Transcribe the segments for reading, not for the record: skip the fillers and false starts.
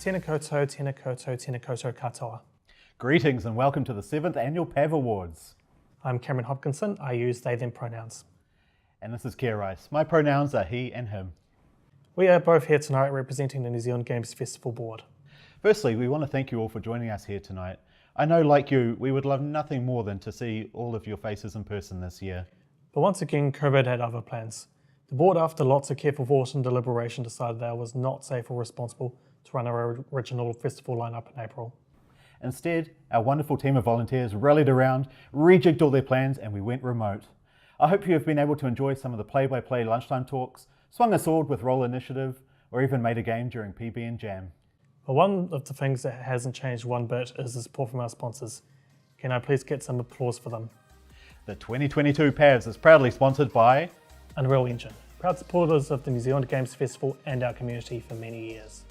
Tēnā koutou, tēnā koutou, tēnā koutou katoa. Greetings and welcome to the 7th Annual Pav Awards. I'm Cameron Hopkinson. I use they, them pronouns. And this is Kia Rice. My pronouns are he and him. We are both here tonight representing the New Zealand Games Festival Board. Firstly, we want to thank you all for joining us here tonight. I know, like you, we would love nothing more than to see all of your faces in person this year. But once again, COVID had other plans. The board, after lots of careful thought and deliberation, decided that it was not safe or responsible to run our original festival lineup in April. Instead, our wonderful team of volunteers rallied around, rejigged all their plans, and we went remote. I hope you have been able to enjoy some of the play-by-play lunchtime talks, swung a sword with Roll Initiative, or even made a game during PB and Jam. But one of the things that hasn't changed one bit is the support from our sponsors. Can I please get some applause for them? The 2022 Pavs is proudly sponsored by Unreal Engine, proud supporters of the New Zealand Games Festival and our community for many years.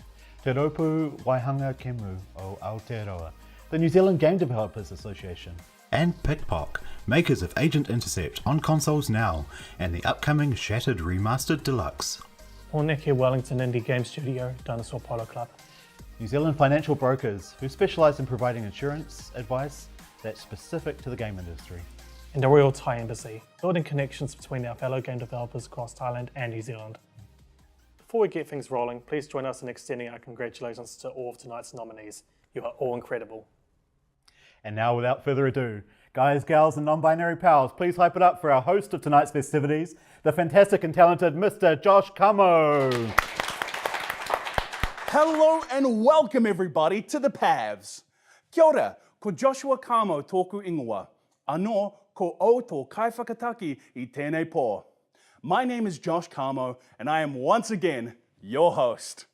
Te Rōpū, Waihanga, Kēmu, o Aotearoa, the New Zealand Game Developers Association. And PikPok, makers of Agent Intercept on consoles now, and the upcoming Shatter Remastered Deluxe. Pōneke Wellington indie game studio, Dinosaur Polo Club. New Zealand financial brokers who specialise in providing insurance advice that's specific to the game industry. And the Royal Thai Embassy, building connections between our fellow game developers across Thailand and New Zealand. Before we get things rolling, please join us in extending our congratulations to all of tonight's nominees. You are all incredible. And now, without further ado, guys, gals and non-binary pals, please hype it up for our host of tonight's festivities, the fantastic and talented Mr. Josh Kamo. Hello and welcome everybody to the Pavs. Kia ora, ko Joshua Kamo tōku ingoa. Anō, ko o tō kaiwhakataki I tēnei pō. My name is Josh Kamo and I am once again your host.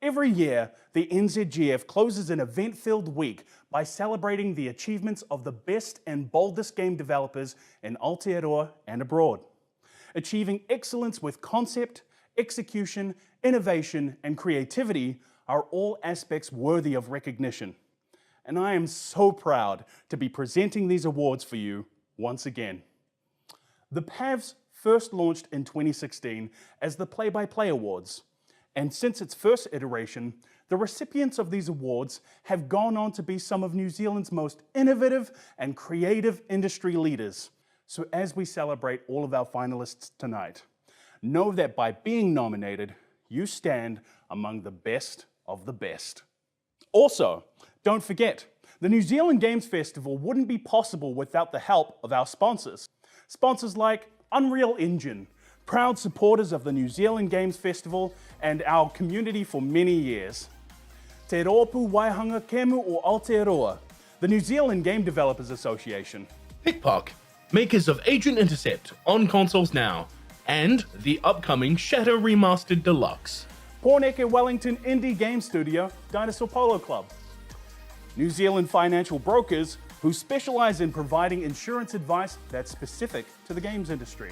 Every year, the NZGF closes an event-filled week by celebrating the achievements of the best and boldest game developers in Aotearoa and abroad, achieving excellence with concept, execution, innovation, and creativity are all aspects worthy of recognition. And I am so proud to be presenting these awards for you once again. The Pavs first launched in 2016 as the Play-by-Play Awards, and since its first iteration, the recipients of these awards have gone on to be some of New Zealand's most innovative and creative industry leaders. So as we celebrate all of our finalists tonight, know that by being nominated, you stand among the best of the best. Also, don't forget, the New Zealand Games Festival wouldn't be possible without the help of our sponsors. Sponsors like Unreal Engine, proud supporters of the New Zealand Games Festival and our community for many years. Te Rōpū Waihanga Kēmu o Aotearoa, the New Zealand Game Developers Association. PikPok, makers of Agent Intercept on consoles now, and the upcoming Shatter Remastered Deluxe. Pōneke Wellington indie game studio, Dinosaur Polo Club. New Zealand financial brokers who specialise in providing insurance advice that's specific to the games industry.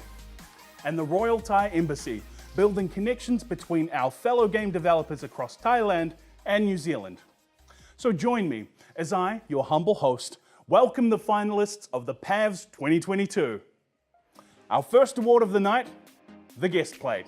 And the Royal Thai Embassy, building connections between our fellow game developers across Thailand and New Zealand. So join me as I, your humble host, welcome the finalists of the Pavs 2022. Our first award of the night, the Guest Plate.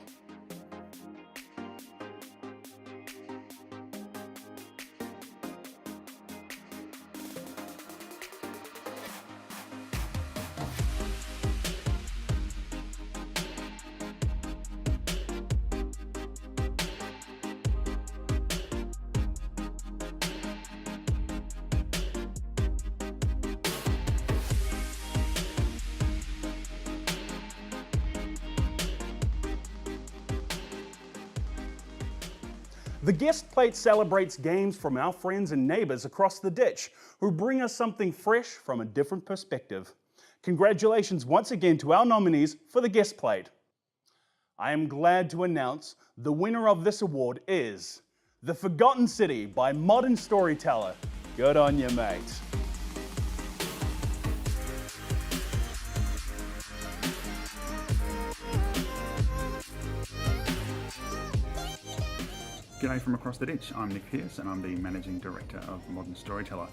The Guest Plate celebrates games from our friends and neighbours across the ditch who bring us something fresh from a different perspective. Congratulations once again to our nominees for the Guest Plate. I am glad to announce the winner of this award is The Forgotten City by Modern Storyteller. Good on you, mate. G'day from across the ditch, I'm Nick Pearce and I'm the Managing Director of Modern Storyteller.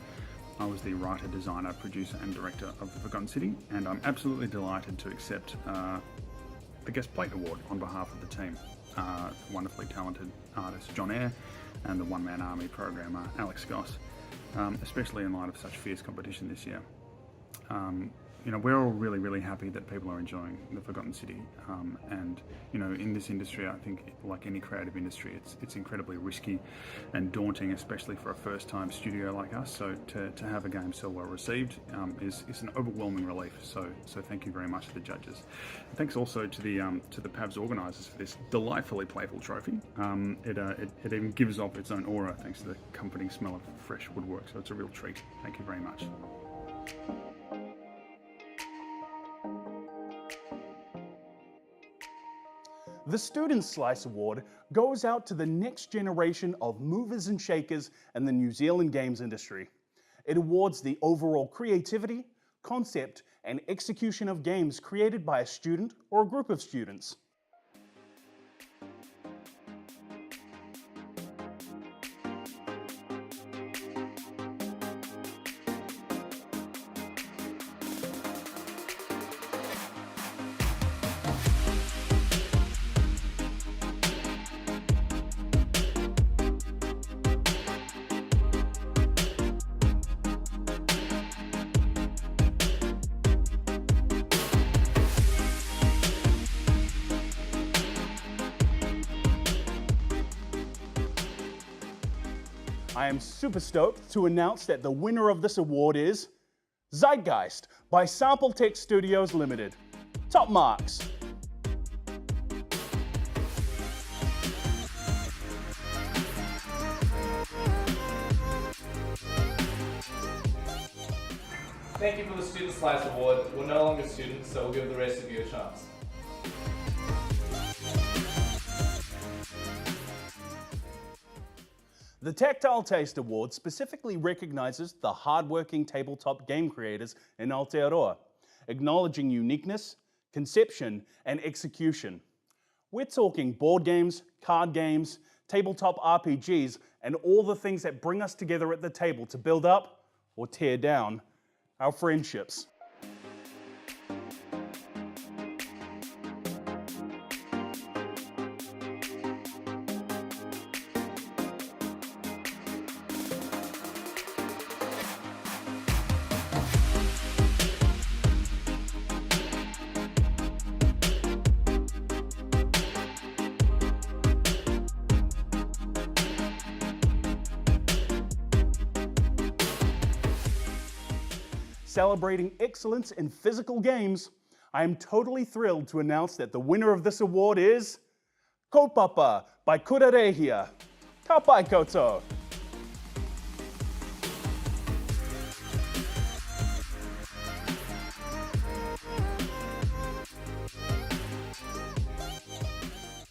I was the writer, designer, producer and director of The Forgotten City, and I'm absolutely delighted to accept the Guest Plate Award on behalf of the team. the wonderfully talented artist John Eyre, and the one-man army programmer Alex Goss, especially in light of such fierce competition this year. You know, we're all really happy that people are enjoying the Forgotten City, and you know, in this industry, I think like any creative industry, it's incredibly risky and daunting, especially for a first-time studio like us. So to have a game so well received is an overwhelming relief. So thank you very much to the judges. And thanks also to the Pavs organisers for this delightfully playful trophy. It even gives off its own aura thanks to the comforting smell of fresh woodwork. So it's a real treat. Thank you very much. The Student Slice Award goes out to the next generation of movers and shakers in the New Zealand games industry. It awards the overall creativity, concept, and execution of games created by a student or a group of students. I am super stoked to announce that the winner of this award is Zeitgeist by Sample Tech Studios Limited. Top marks. Thank you for the Student Slice Award. We're no longer students, so we'll give the rest of you a chance. The Tactile Taste Award specifically recognises the hardworking tabletop game creators in Aotearoa, acknowledging uniqueness, conception, and execution. We're talking board games, card games, tabletop RPGs, and all the things that bring us together at the table to build up, or tear down, our friendships. Celebrating excellence in physical games, I am totally thrilled to announce that the winner of this award is Kaupapa by Kurarehia. Ka pai koutou.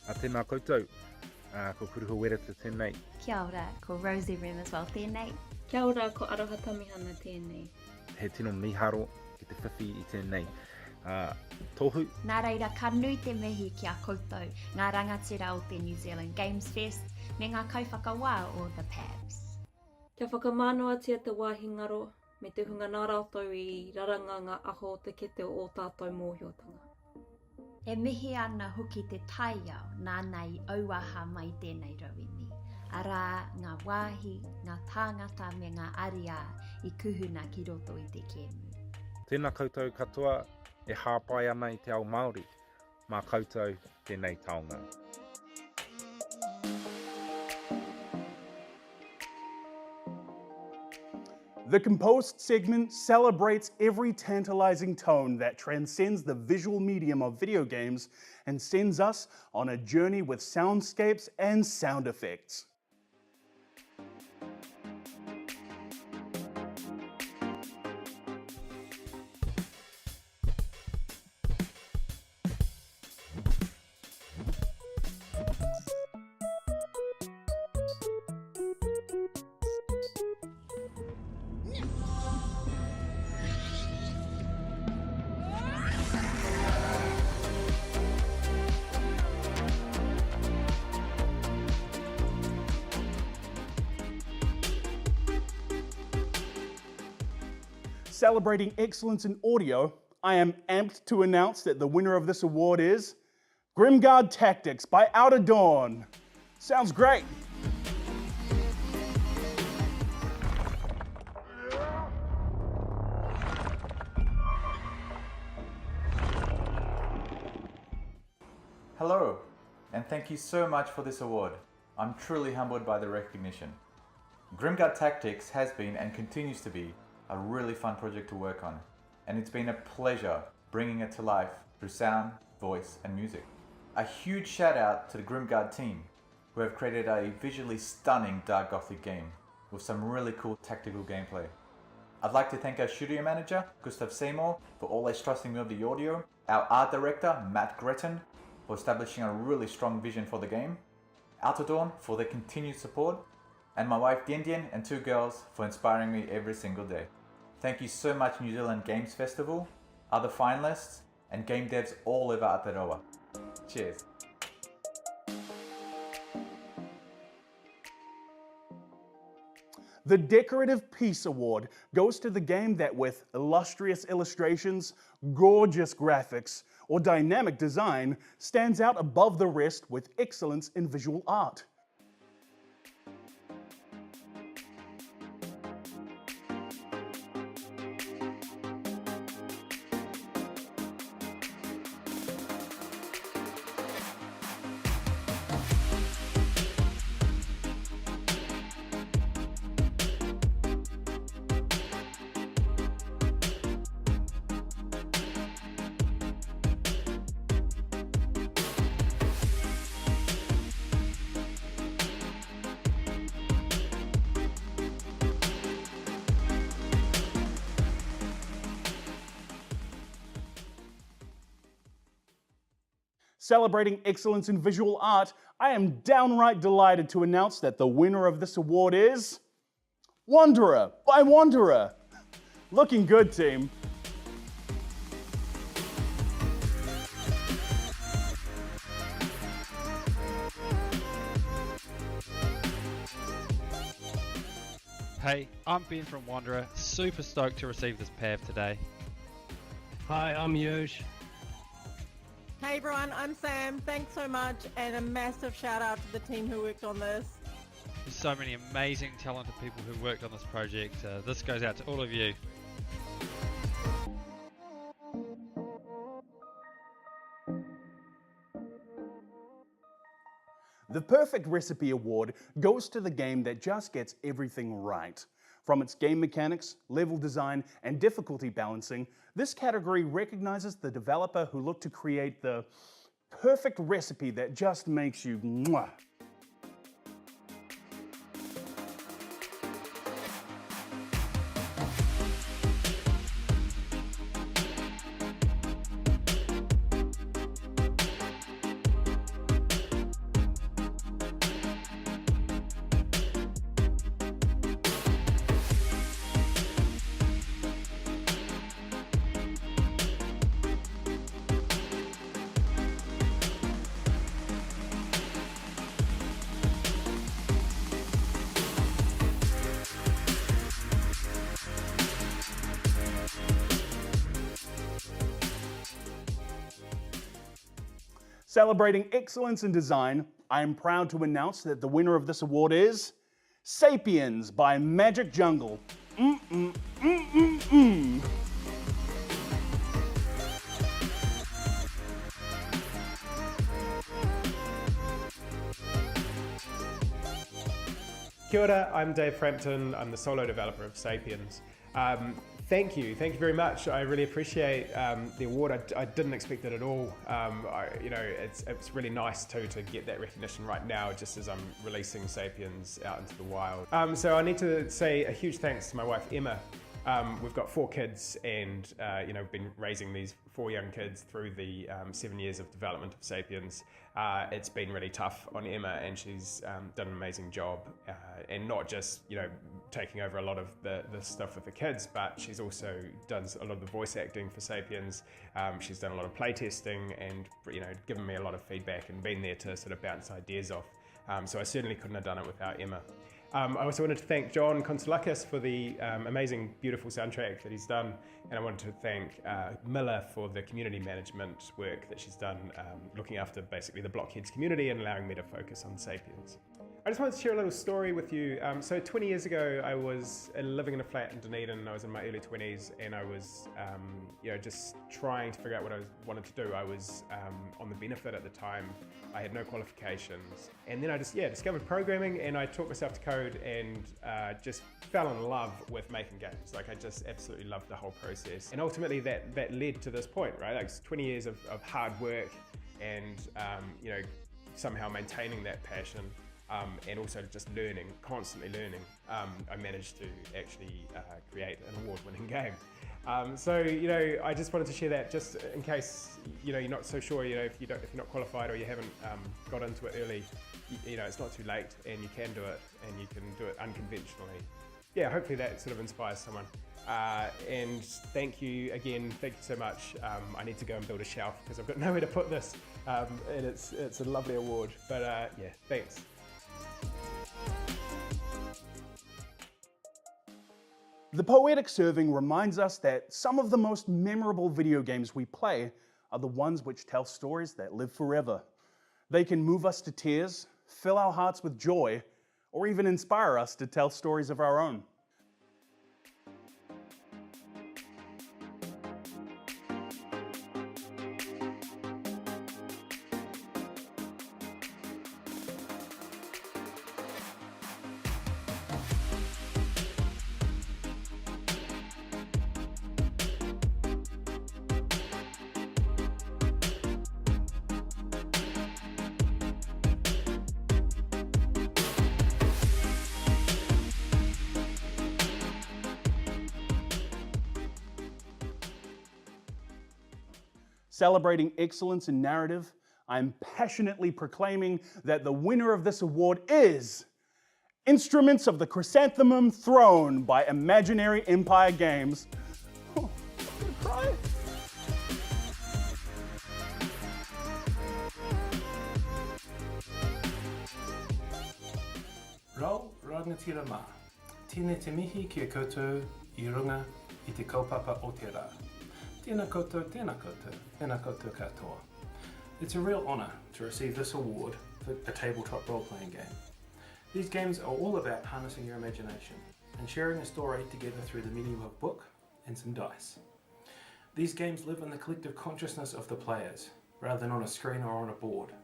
A tēnā koutou, ko Kuruho Wereta tēnei. Kia ora, ko Rosie Room as well tēnei. Kia ora, ko Aroha Tamihana tēnei. He tino miharo ki te whiwhi I tēnei. Tohu. Nā reira, ka nui te mihi ki a koutou, ngā rangatira o te New Zealand Games Fest, me ngā kauwhakawā o the Pavs. Kia whakamanoatia te Waihanga, me te hunga nā rātou I raranga ngā aho te kete o tātou mōhiotanga. E mihi ana hoki te taiao, nānei auaha mai tēnei rauimi. Arā, ngā wāhi, ngā tāngata me ngā aria I kuhuna ki roto I te Kēmu. Tēnā koutou katoa, e hāpai ana I te ao Māori. Mā koutou, tēnei taonga. The Compost segment celebrates every tantalizing tone that transcends the visual medium of video games and sends us on a journey with soundscapes and sound effects. Celebrating excellence in audio, I am amped to announce that the winner of this award is Grimguard Tactics by Aotearoa. Sounds great. Hello, and thank you so much for this award. I'm truly humbled by the recognition. Grimguard Tactics has been and continues to be a really fun project to work on, and it's been a pleasure bringing it to life through sound, voice, and music. A huge shout out to the Grimguard team, who have created a visually stunning dark gothic game with some really cool tactical gameplay. I'd like to thank our studio manager, Gustav Seymour, for always trusting me with the audio, our art director, Matt Gretton, for establishing a really strong vision for the game, Aotearoa for their continued support, and my wife Dian and 2 girls for inspiring me every single day. Thank you so much New Zealand Games Festival, other finalists, and game devs all over Aotearoa. Cheers. The Decorative Piece Award goes to the game that with illustrious illustrations, gorgeous graphics, or dynamic design stands out above the rest with excellence in visual art. Celebrating excellence in visual art, I am downright delighted to announce that the winner of this award is Wanderer by Wanderer. Looking good, team. Hey, I'm Ben from Wanderer, super stoked to receive this PAV today. Hi, I'm Yuj. Hey everyone, I'm Sam. Thanks so much, and a massive shout out to the team who worked on this. There's so many amazing, talented people who worked on this project. This goes out to all of you. The Perfect Recipe Award goes to the game that just gets everything right. From its game mechanics, level design, and difficulty balancing, this category recognizes the developer who looked to create the perfect recipe that just makes you mwah. Celebrating excellence in design, I am proud to announce that the winner of this award is Sapiens by Magic Jungle. Kia ora, I'm Dave Frampton. I'm the solo developer of Sapiens. Thank you very much. I really appreciate the award. I didn't expect it at all. It's really nice too to get that recognition right now, just as I'm releasing Sapiens out into the wild. So I need to say a huge thanks to my wife Emma. We've got 4 kids, and we've been raising these 4 young kids through the 7 years of development of Sapiens. It's been really tough on Emma, and she's done an amazing job, and not just taking over a lot of the stuff with the kids, but she's also done a lot of the voice acting for Sapiens. She's done a lot of playtesting, and given me a lot of feedback and been there to sort of bounce ideas off. So I certainly couldn't have done it without Emma. I also wanted to thank John Konsolakis for the amazing, beautiful soundtrack that he's done. And I wanted to thank Miller for the community management work that she's done, looking after basically the Blockheads community and allowing me to focus on Sapiens. I just wanted to share a little story with you. So 20 years ago, I was living in a flat in Dunedin. I was in my early 20s, and I was, just trying to figure out what I wanted to do. I was on the benefit at the time. I had no qualifications, and then I just discovered programming, and I taught myself to code, and just fell in love with making games. Like I just absolutely loved the whole process, and ultimately that led to this point, right? Like 20 years of hard work, and somehow maintaining that passion. And also just learning, constantly learning, I managed to actually create an award-winning game. So I just wanted to share that just in case you're not so sure. If you're not qualified or you haven't got into it early, it's not too late, and you can do it, and you can do it unconventionally. Yeah, hopefully that sort of inspires someone. And thank you again. Thank you so much. I need to go and build a shelf because I've got nowhere to put this, and it's a lovely award. But yeah, thanks. The Poetic serving reminds us that some of the most memorable video games we play are the ones which tell stories that live forever. They can move us to tears, fill our hearts with joy, or even inspire us to tell stories of our own. Celebrating excellence in narrative, I'm passionately proclaiming that the winner of this award is Instruments of the Chrysanthemum Throne by Imaginary Empire Games. Oh, I'm gonna cry. Rau rangatira mā. Tēnei te mihi kia koutou I runga I te kaupapa Aotearoa. Tēnā koutou, tēnā koutou, tēnā koutou katoa. It's a real honour to receive this award for a tabletop role-playing game. These games are all about harnessing your imagination and sharing a story together through the medium of a book and some dice. These games live in the collective consciousness of the players, rather than on a screen or on a board.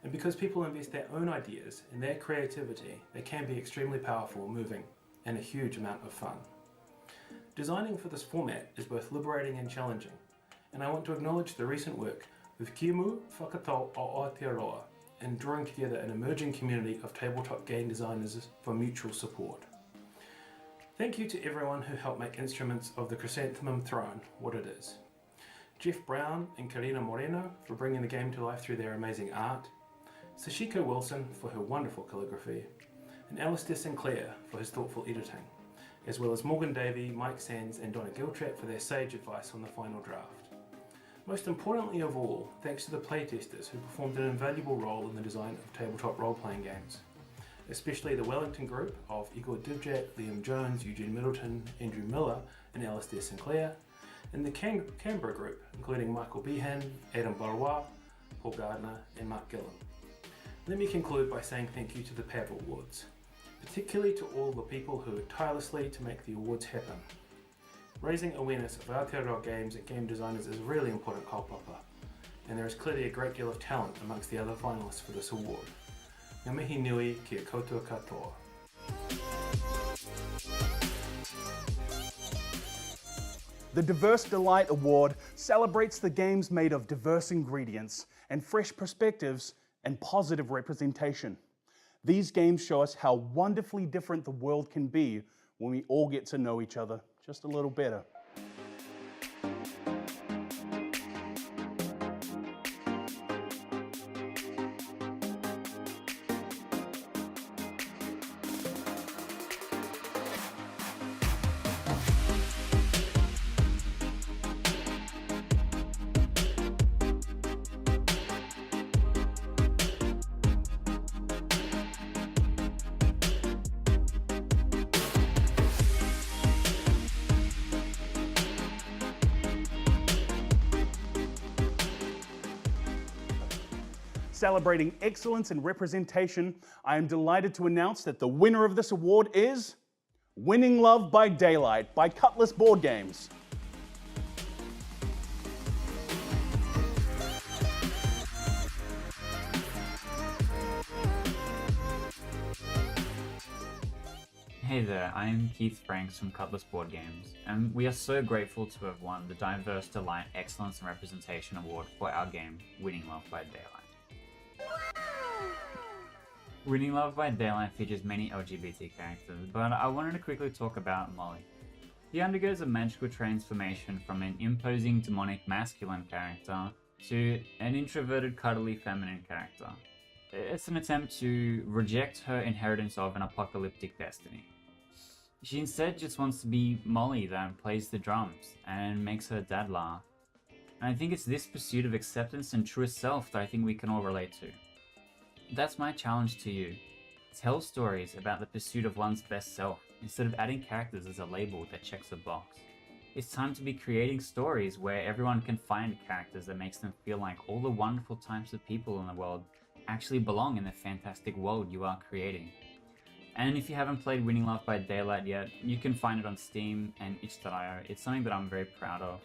And because people invest their own ideas and their creativity, they can be extremely powerful, moving, and a huge amount of fun. Designing for this format is both liberating and challenging, and I want to acknowledge the recent work with Kēmu whakatau o Aotearoa in drawing together an emerging community of tabletop game designers for mutual support. Thank you to everyone who helped make Instruments of the Chrysanthemum Throne what it is. Jeff Brown and Karina Moreno for bringing the game to life through their amazing art, Sashiko Wilson for her wonderful calligraphy, and Alistair Sinclair for his thoughtful editing, as well as Morgan Davey, Mike Sands and Donna Giltrap for their sage advice on the final draft. Most importantly of all, thanks to the playtesters who performed an invaluable role in the design of tabletop role-playing games, especially the Wellington group of Igor Divjak, Liam Jones, Eugene Middleton, Andrew Miller and Alistair Sinclair, and the Canberra group, including Michael Behan, Adam Barois, Paul Gardner and Mark Gillen. Let me conclude by saying thank you to the Pavs Awards, particularly to all the people who work tirelessly to make the awards happen. Raising awareness of Aotearoa games and game designers is a really important kaupapa, and there is clearly a great deal of talent amongst the other finalists for this award. Ngā mihi nui kia koutou katoa. The Diverse Delight Award celebrates the games made of diverse ingredients and fresh perspectives and positive representation. These games show us how wonderfully different the world can be when we all get to know each other just a little better. celebrating excellence in representation, I am delighted to announce that the winner of this award is Winning Love by Daylight by Cutlass Board Games. Hey there, I'm Keith Franks from Cutlass Board Games, and we are so grateful to have won the Diverse Delight Excellence and Representation Award for our game, Winning Love by Daylight. Winning Love by Daylight features many LGBT characters, but I wanted to quickly talk about Molly. He undergoes a magical transformation from an imposing demonic masculine character to an introverted cuddly feminine character. It's an attempt to reject her inheritance of an apocalyptic destiny. She instead just wants to be Molly that plays the drums and makes her dad laugh. And I think it's this pursuit of acceptance and truest self that I think we can all relate to. That's my challenge to you. Tell stories about the pursuit of one's best self instead of adding characters as a label that checks a box. It's time to be creating stories where everyone can find characters that makes them feel like all the wonderful types of people in the world actually belong in the fantastic world you are creating. And if you haven't played Winning Love by Daylight yet, you can find it on Steam and itch.io. It's something that I'm very proud of.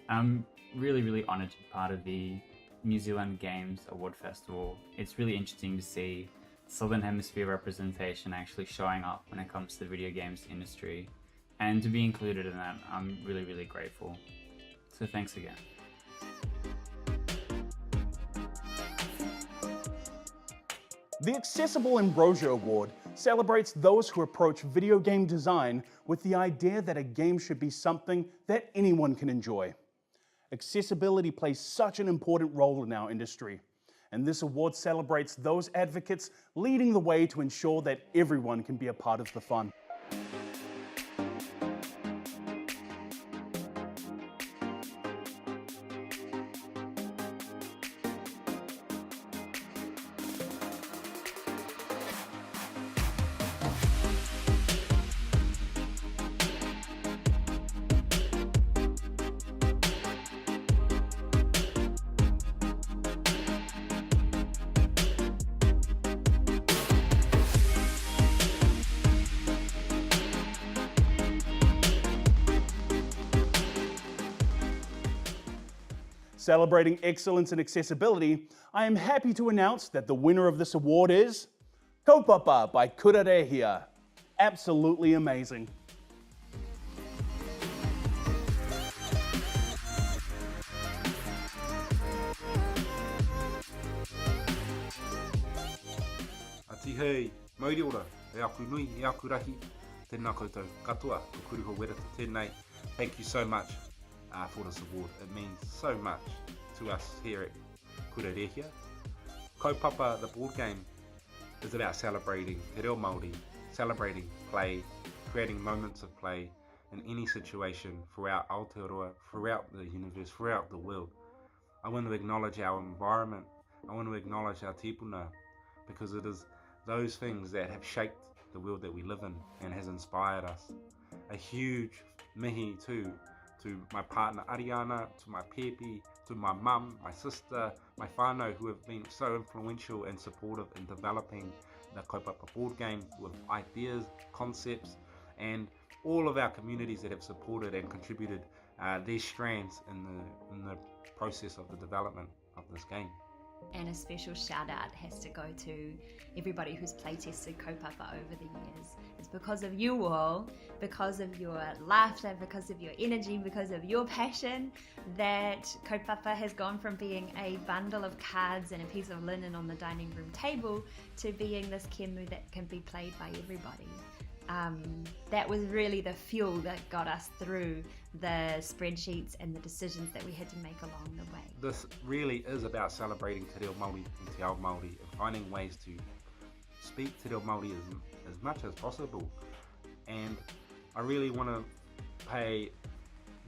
I'm really honoured to be part of the New Zealand Games Award Festival. It's really interesting to see Southern Hemisphere representation actually showing up when it comes to the video games industry. And to be included in that, I'm really grateful. So thanks again. The Accessible Ambrosia Award celebrates those who approach video game design with the idea that a game should be something that anyone can enjoy. Accessibility plays such an important role in our industry, and this award celebrates those advocates leading the way to ensure that everyone can be a part of the fun. Celebrating excellence and accessibility, I am happy to announce that the winner of this award is Kaupapa by Kurarehia. Absolutely amazing. Ati hei, mauri ora, e aku nui, e aku rahi, tēnā koutou katoa, ko kuruho wereta tēnei. Thank you so much for this award. It means so much to us here at Kurarehia. Kaupapa, the board game, is about celebrating te reo Māori, celebrating play, creating moments of play in any situation throughout Aotearoa, throughout the universe, throughout the world. I want to acknowledge our environment, I want to acknowledge our tipuna, because it is those things that have shaped the world that we live in and has inspired us. A huge mihi too to my partner Ariana, to my pepe, to my mum, my sister, my whānau, who have been so influential and supportive in developing the Kaupapa board game with ideas, concepts, and all of our communities that have supported and contributed these strands in the process of the development of this game. And a special shout out has to go to everybody who's playtested Kaupapa over the years. It's because of you all, because of your laughter, because of your energy, because of your passion that Kaupapa has gone from being a bundle of cards and a piece of linen on the dining room table to being this Kēmu that can be played by everybody. That was really the fuel that got us through the spreadsheets and the decisions that we had to make along the way. This really is about celebrating te reo Māori and te ao Māori and finding ways to speak te reo Māori as much as possible. And I really want to pay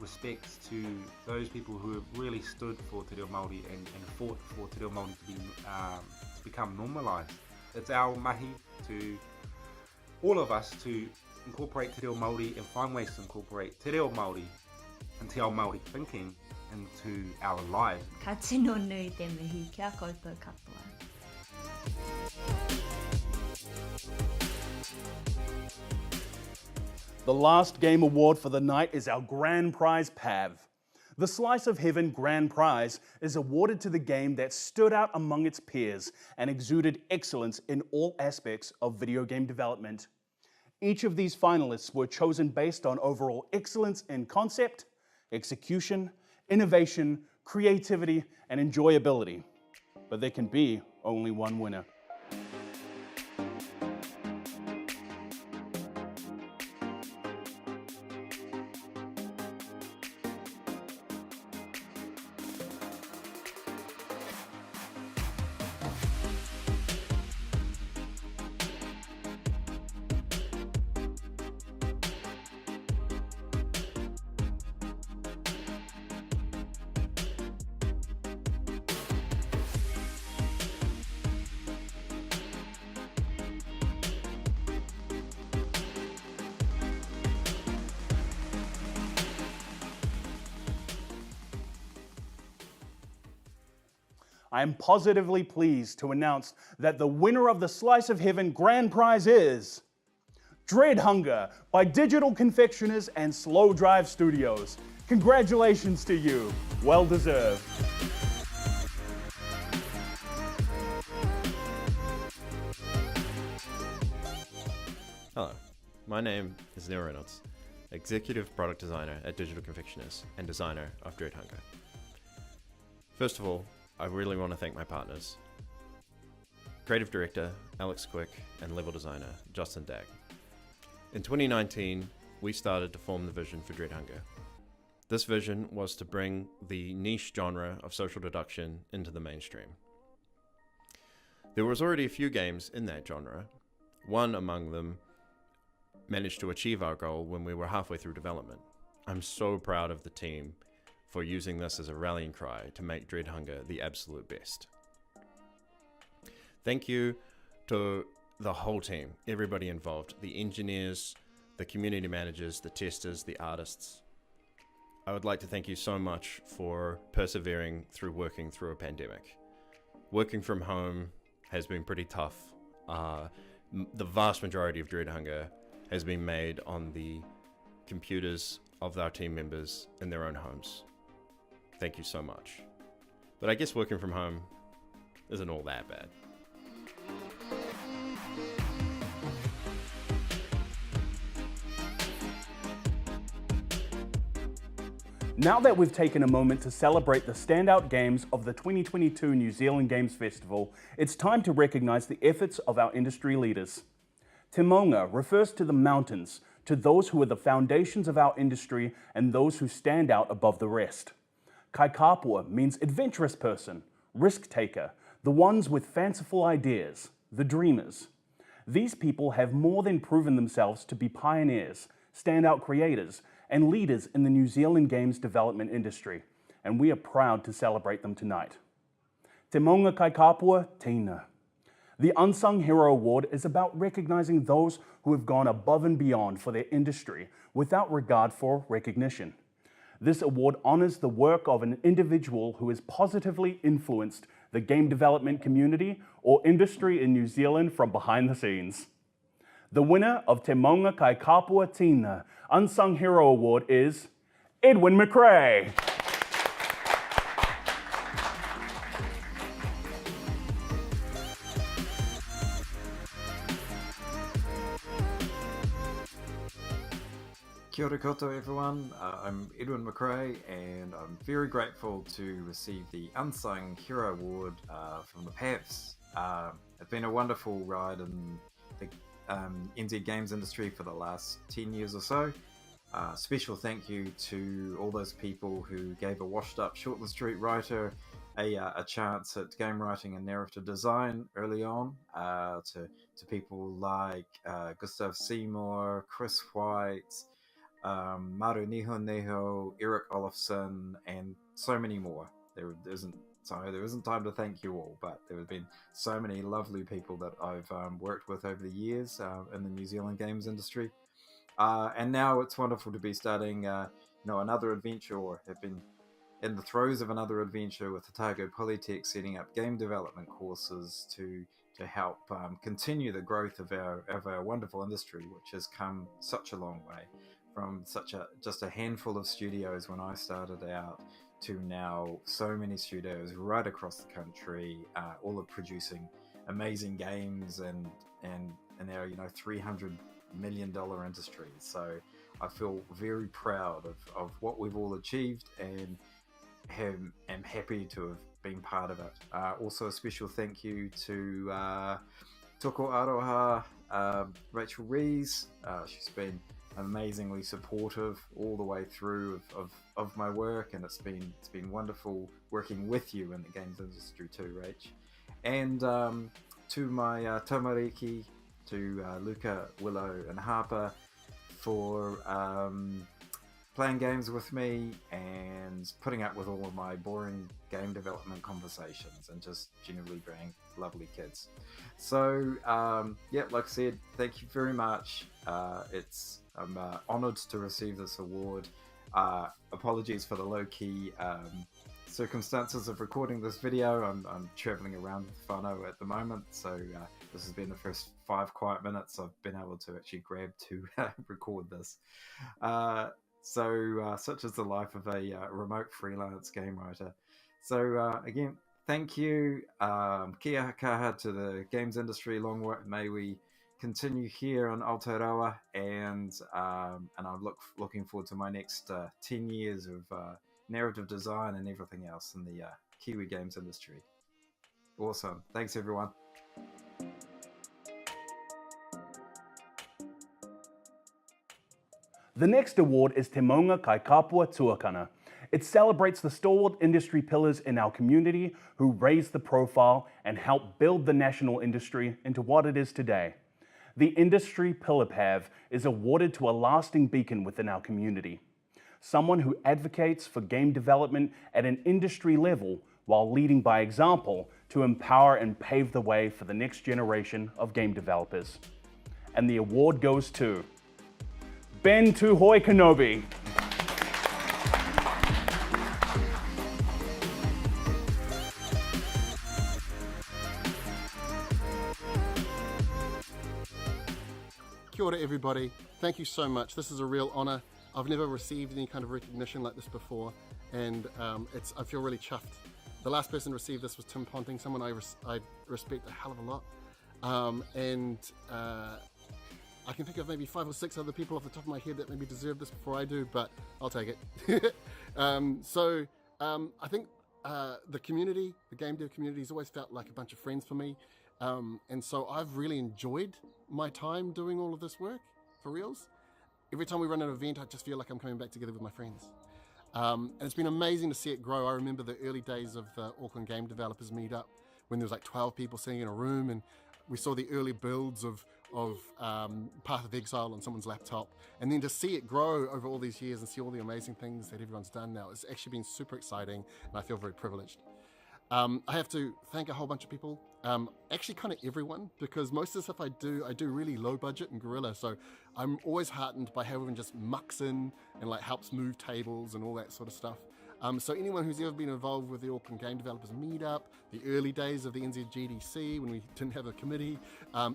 respects to those people who have really stood for te reo Māori and fought for te reo Māori to become normalised. It's our mahi to all of us to incorporate te reo Māori and find ways to incorporate te reo Māori and te ao Māori thinking into our lives. Ka tino nui te mihi kia koutou katoa. The last game award for the night is our grand prize PAV. The Slice of Heaven Grand Prize is awarded to the game that stood out among its peers and exuded excellence in all aspects of video game development. Each of these finalists were chosen based on overall excellence in concept, execution, innovation, creativity, and enjoyability. But there can be only one winner. I am positively pleased to announce that the winner of the Slice of Heaven Grand Prize is Dread Hunger by Digital Confectioners and Slow Drive Studios. Congratulations to you. Well deserved. Hello, my name is Neil Reynolds, Executive Product Designer at Digital Confectioners and designer of Dread Hunger. First of all, I really want to thank my partners, Creative Director Alex Quick and Level Designer Justin Dagg. In 2019, we started to form the vision for Dread Hunger. This vision was to bring the niche genre of social deduction into the mainstream. There was already a few games in that genre. One among them managed to achieve our goal when we were halfway through development. I'm so proud of the team for using this as a rallying cry to make Dread Hunger the absolute best. Thank you to the whole team, everybody involved, the engineers, the community managers, the testers, the artists. I would like to thank you so much for persevering through working through a pandemic. Working from home has been pretty tough. The vast majority of Dread Hunger has been made on the computers of our team members in their own homes. Thank you so much. But I guess working from home isn't all that bad. Now that we've taken a moment to celebrate the standout games of the 2022 New Zealand Games Festival, it's time to recognise the efforts of our industry leaders. Te Maunga refers to the mountains, to those who are the foundations of our industry and those who stand out above the rest. Kai Kapua means adventurous person, risk taker, the ones with fanciful ideas, the dreamers. These people have more than proven themselves to be pioneers, standout creators, and leaders in the New Zealand games development industry, and we are proud to celebrate them tonight. Te Maunga Kai Kapua, tēnā. The Unsung Hero Award is about recognizing those who have gone above and beyond for their industry without regard for recognition. This award honors the work of an individual who has positively influenced the game development community or industry in New Zealand from behind the scenes. The winner of Te Maunga Kai Kapua Tēnā Unsung Hero Award is Edwin McRae. Kia ora koutou everyone, I'm Edwin McRae and I'm very grateful to receive the Unsung Hero Award from the Pavs. It's been a wonderful ride in the NZ games industry for the last 10 years or so. Special thank you to all those people who gave a washed up Shortland Street writer a chance at game writing and narrative design early on, to people like Gustav Seymour, Chris White, Maru Niho, Eric Olofsson, and so many more. There isn't time to thank you all, but there have been so many lovely people that I've worked with over the years in the New Zealand games industry. And now it's wonderful to be starting another adventure, or have been in the throes of another adventure with Otago Polytech, setting up game development courses to help continue the growth of our wonderful industry, which has come such a long way from just a handful of studios when I started out to now so many studios right across the country, all are producing amazing games and our $300 million industry. So I feel very proud of what we've all achieved and am happy to have been part of it. Also a special thank you to Toko Aroha, Rachel Rees. She's been amazingly supportive all the way through of my work, and it's been wonderful working with you in the games industry too, Rach. And to my tamariki, to Luca, Willow and Harper for playing games with me and putting up with all of my boring game development conversations and just generally being lovely kids. So yeah, like I said, thank you very much. I'm honoured to receive this award. Apologies for the low-key circumstances of recording this video. I'm travelling around with whānau at the moment, so this has been the first 5 quiet minutes I've been able to actually grab to record this. So such is the life of a remote freelance game writer. So again, thank you. Kia kaha to the games industry. Long work. May we continue here on Aotearoa, and I'm looking forward to my next 10 years of narrative design and everything else in the Kiwi games industry. Awesome. Thanks, everyone. The next award is Te Maunga Kai Kapua Tuakana. It celebrates the stalwart industry pillars in our community who raised the profile and helped build the national industry into what it is today. The Industry Pillar Pav is awarded to a lasting beacon within our community. Someone who advocates for game development at an industry level while leading by example to empower and pave the way for the next generation of game developers. And the award goes to Ben Tuhoi Kenobi. Kia ora everybody, thank you so much. This is a real honour. I've never received any kind of recognition like this before, and I feel really chuffed. The last person to receive this was Tim Ponting, someone I respect a hell of a lot. I can think of maybe 5 or 6 other people off the top of my head that maybe deserve this before I do, but I'll take it. I think the community, the game dev community, has always felt like a bunch of friends for me. And so I've really enjoyed my time doing all of this work, for reals. Every time we run an event, I just feel like I'm coming back together with my friends. And it's been amazing to see it grow. I remember the early days of the Auckland Game Developers Meetup, when there was like 12 people sitting in a room, and we saw the early builds of Path of Exile on someone's laptop, and then to see it grow over all these years and see all the amazing things that everyone's done now, it's actually been super exciting, and I feel very privileged. I have to thank a whole bunch of people, actually kind of everyone, because most of the stuff I do really low budget and guerrilla, so I'm always heartened by how everyone just mucks in and like helps move tables and all that sort of stuff. So anyone who's ever been involved with the Auckland Game Developers Meetup, the early days of the NZGDC when we didn't have a committee,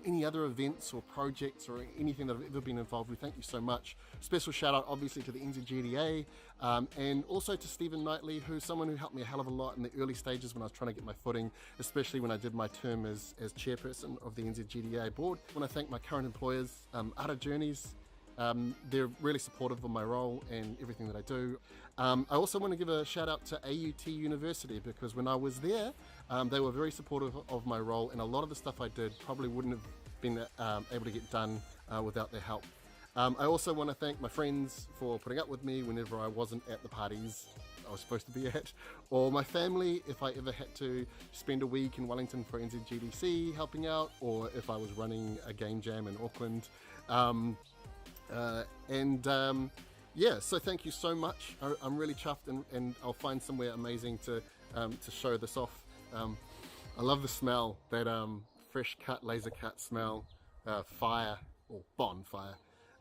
any other events or projects or anything that I've ever been involved with, thank you so much. Special shout out obviously to the NZGDA, and also to Stephen Knightley, who's someone who helped me a hell of a lot in the early stages when I was trying to get my footing, especially when I did my term as chairperson of the NZGDA board. I want to thank my current employers, Ara Journeys. They're really supportive of my role and everything that I do. I also want to give a shout out to AUT University, because when I was there, they were very supportive of my role, and a lot of the stuff I did probably wouldn't have been able to get done without their help. I also want to thank my friends for putting up with me whenever I wasn't at the parties I was supposed to be at, or my family if I ever had to spend a week in Wellington for NZGDC helping out, or if I was running a game jam in Auckland. Yeah, so thank you so much. I'm really chuffed, and I'll find somewhere amazing to show this off. I love the smell, that fresh cut, laser cut smell, fire, or bonfire.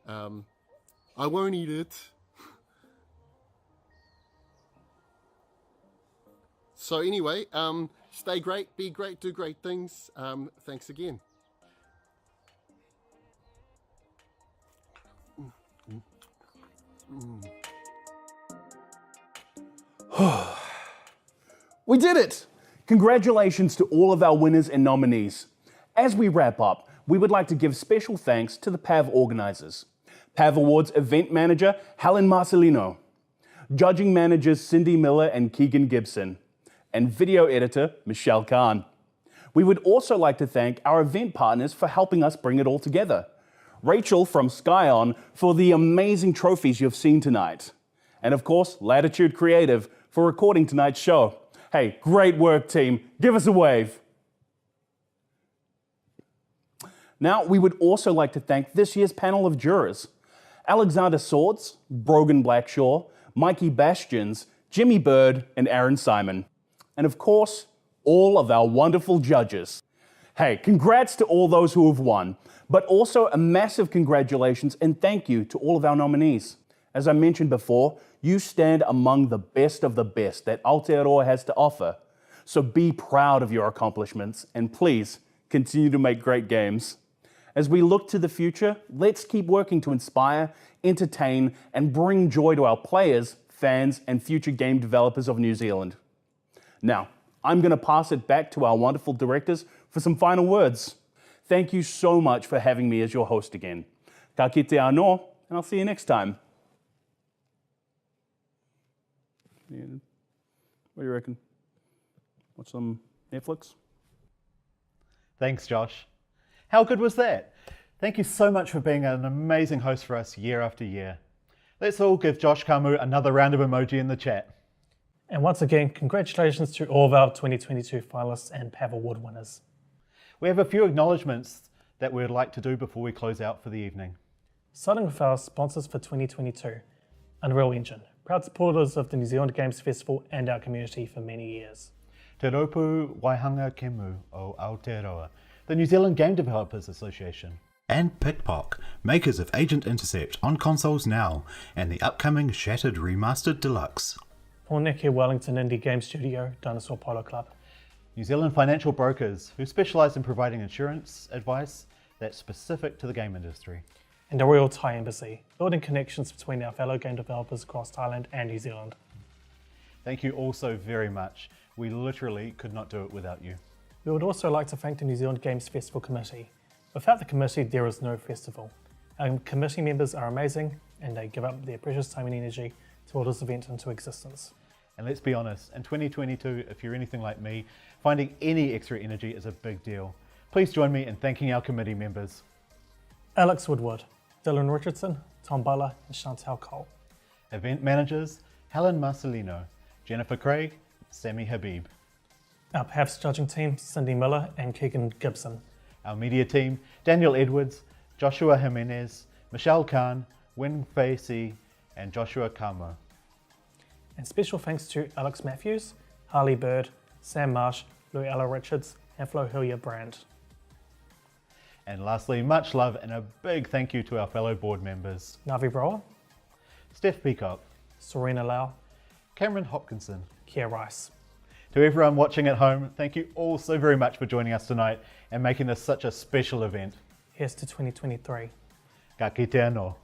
I won't eat it. So anyway, Stay great, be great, do great things. Thanks again. We did it! Congratulations to all of our winners and nominees. As we wrap up, we would like to give special thanks to the PAV organisers. PAV Awards event manager Helen Marcelino, judging managers Cindy Miller and Keegan Gibson, and video editor Michelle Kahn. We would also like to thank our event partners for helping us bring it all together. Rachel from Skyon for the amazing trophies you've seen tonight. And of course, Latitude Creative for recording tonight's show. Hey, great work, team. Give us a wave. Now, we would also like to thank this year's panel of jurors. Alexander Swords, Brogan Blackshaw, Mikey Bastions, Jimmy Bird, and Aaron Simon. And of course, all of our wonderful judges. Hey, congrats to all those who have won, but also a massive congratulations and thank you to all of our nominees. As I mentioned before, you stand among the best of the best that Aotearoa has to offer. So be proud of your accomplishments and please continue to make great games. As we look to the future, let's keep working to inspire, entertain, and bring joy to our players, fans, and future game developers of New Zealand. Now, I'm going to pass it back to our wonderful directors for some final words. Thank you so much for having me as your host again. Ka kite anō, and I'll see you next time. What do you reckon? Watch some Netflix? Thanks, Josh. How good was that? Thank you so much for being an amazing host for us year after year. Let's all give Josh Kēmu another round of emoji in the chat. And once again, congratulations to all of our 2022 finalists and PAV Award winners. We have a few acknowledgements that we would like to do before we close out for the evening. Starting with our sponsors for 2022, Unreal Engine, proud supporters of the New Zealand Games Festival and our community for many years. Te Rōpū Waihanga Kēmu o Aotearoa, the New Zealand Game Developers Association. And PikPok, makers of Agent Intercept on consoles now, and the upcoming Shatter Remastered Deluxe. Pōneke Wellington indie game studio, Dinosaur Polo Club. New Zealand financial brokers who specialise in providing insurance advice that's specific to the game industry. And the Royal Thai Embassy, building connections between our fellow game developers across Thailand and New Zealand. Thank you all so very much. We literally could not do it without you. We would also like to thank the New Zealand Games Festival Committee. Without the committee, there is no festival. Our committee members are amazing and they give up their precious time and energy to put this event into existence. And let's be honest, in 2022, if you're anything like me, finding any extra energy is a big deal. Please join me in thanking our committee members. Alex Woodward, Dylan Richardson, Tom Butler and Chantal Cole. Event managers, Helen Marcelino, Jennifer Craig, Sammy Habib. Our Pavs judging team, Cindy Miller and Keegan Gibson. Our media team, Daniel Edwards, Joshua Jimenez, Michelle Kahn, Win Fei Si, and Joshua Kamo. And special thanks to Alex Matthews, Harley Bird, Sam Marsh, Luella Richards, and Flo Hillier Brand. And lastly, much love and a big thank you to our fellow board members. Navi Brower, Steph Peacock, Serena Lau, Cameron Hopkinson, Kia Rice. To everyone watching at home, thank you all so very much for joining us tonight and making this such a special event. Here's to 2023. Ka kite anō.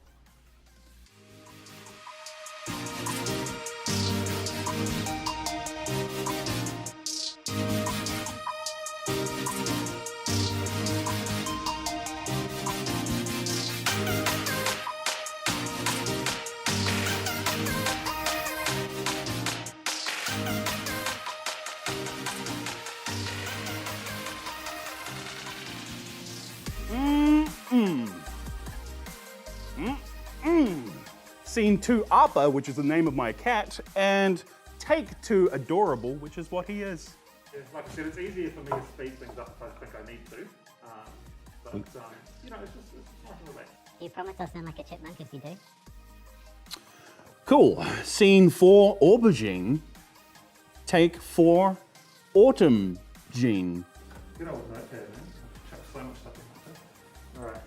Scene 2, Appa, which is the name of my cat, and take 2, Adorable, which is what he is. Like I said, it's easier for me to speed things up if I think I need to. You know, it's just nice and relaxed. You promise I'll sound like a chipmunk if you do? Cool. Scene 4, Aubergine. Take 4, Autumn Gene. Good old notepad, man. Chuck so much stuff in my head. Alright.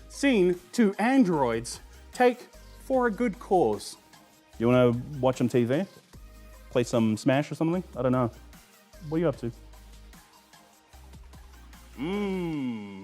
Scene 2, Androids. Take For a Good Cause. You want to watch some TV? Play some Smash or something? I don't know. What are you up to? Mmm.